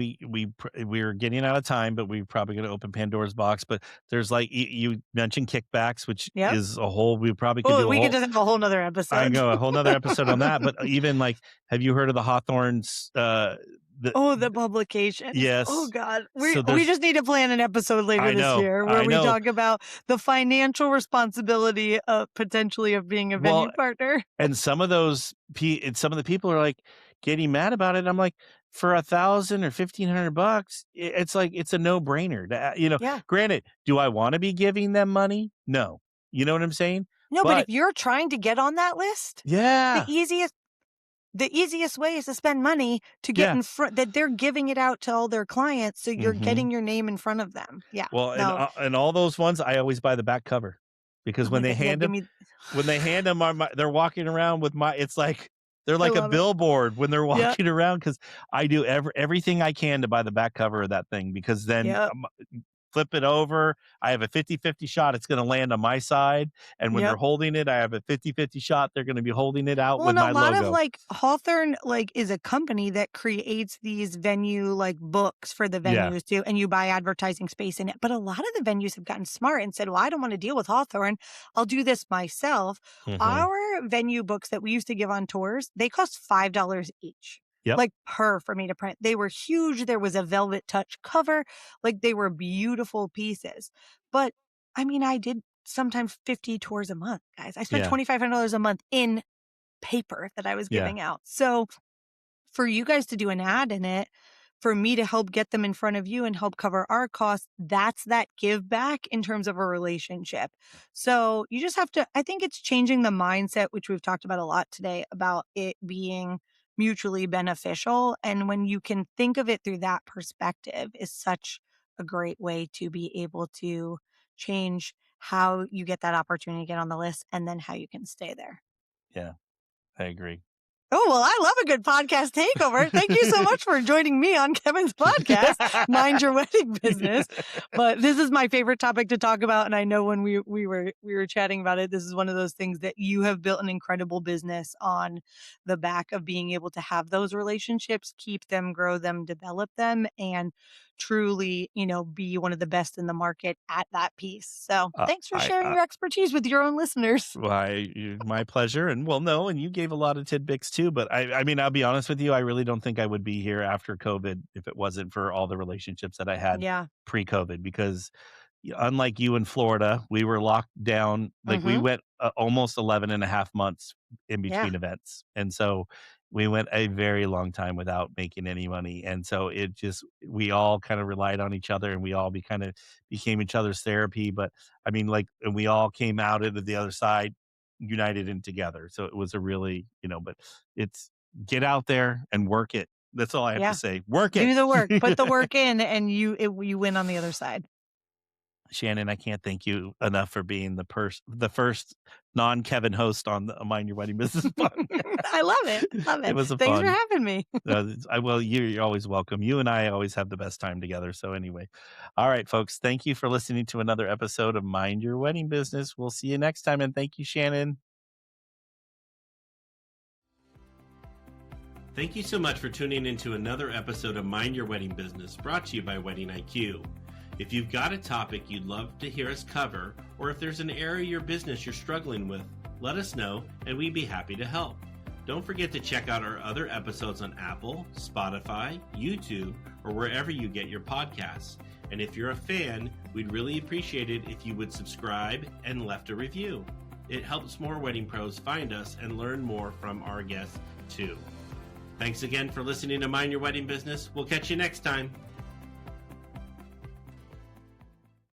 we're getting out of time, but we're probably going to open Pandora's box. But there's like you mentioned kickbacks, which Yep. is a whole. We probably could Oh, do a we could whole. just have a whole nother I episode. go a whole nother episode on that. But even like, have you heard of the Hawthorns? The Oh, the publications. Oh yes. God. We So we there's. just need to plan an episode later this year where I we know. talk about the financial responsibility of potentially of being a Well, venue partner. and some of the people are like getting mad about it. I'm like, for 1,000 or 1,500 bucks, it's like it's a no brainer. Yeah. Granted, do I want to be giving them money? No, you know what I'm saying. No, but if But you're trying to get on that list, the yeah, easiest the easiest way is to spend money to get yeah. in front that they're giving it out to all their clients, so you're hmm getting your name in front of them. Yeah. Well, No. and all those ones, I always buy the back cover because Oh my God. Yeah, give me when they hand them they're walking around with it's like they're I like a love it. billboard when they're Yeah. walking around because I do everything I can to buy the back cover of that thing because then Yep. flip it over. I have a 50-50 shot it's going to land on my side. And when they're Yep. holding it, I have a 50-50 shot they're going to be holding it out Well, with and a my lot of logo. like Hawthorne like is a company that creates these venue like books for the Yeah. venues too, and you buy advertising space in it. But a lot of the venues have gotten smart and said, "Well, I don't want to deal with Hawthorne. I'll do this myself." hmm Our venue books that we used to give on tours, they cost $5 each. Yep. Like per for me to print. They were huge. There was a velvet touch cover. Like they were beautiful pieces. But I mean, I did sometimes 50 tours a month, guys. I spent Yeah. $2,500 a month in paper that I was Yeah. giving out. So for you guys to do an ad in it, for me to help get them in front of you and help cover our costs, that's that give back in terms of a relationship. So you just have to, I think it's changing the mindset, which we've talked about a lot today, about it being mutually beneficial. And when you can think of it through that perspective is such a great way to be able to change how you get that opportunity to get on the list and then how you can stay there. Yeah. I agree. Oh, well, I love a good podcast takeover. Thank you so much for joining me on Kevin's podcast, Mind Your Wedding Business. But this is my favorite topic to talk about. And I know when we were chatting about it, this is one of those things that you have built an incredible business on the back of being able to have those relationships, keep them, grow them, develop them, and truly, be one of the best in the market at that piece. So thanks for sharing I your expertise with your own listeners. Why, my pleasure. And well, no, and you gave a lot of tidbits too. But I mean, I'll be honest with you. I really don't think I would be here after COVID if it wasn't for all the relationships that I had Yeah. pre-COVID. Because unlike you in Florida, we were locked down. Like we Mm-hmm. went almost 11 and a half months in Yeah. between events. And so we went a very long time without making any money. And so we all kind of relied on each other and we all kind of became each other's therapy. But I mean, like, and we all came out into the other side united and together. So it was a really, but it's get out there and work it That's all I have to say. Work it. Do the work. Put the work in, and you win on the other side. Shannon, I can't thank you enough for being the first non-Kevin host on the Mind Your Wedding Business podcast. I love it. Love it. It was Thanks for having me. Well, you're always welcome. You and I always have the best time together. So anyway, all right, folks, thank you for listening to another episode of Mind Your Wedding Business. We'll see you next time. And thank you, Shannon. Thank you so much for tuning into another episode of Mind Your Wedding Business, brought to you by Wedding IQ. If you've got a topic you'd love to hear us cover, or if there's an area of your business you're struggling with, let us know and we'd be happy to help. Don't forget to check out our other episodes on Apple, Spotify, YouTube, or wherever you get your podcasts. And if you're a fan, we'd really appreciate it if you would subscribe and left a review. It helps more wedding pros find us and learn more from our guests too. Thanks again for listening to Mind Your Wedding Business. We'll catch you next time.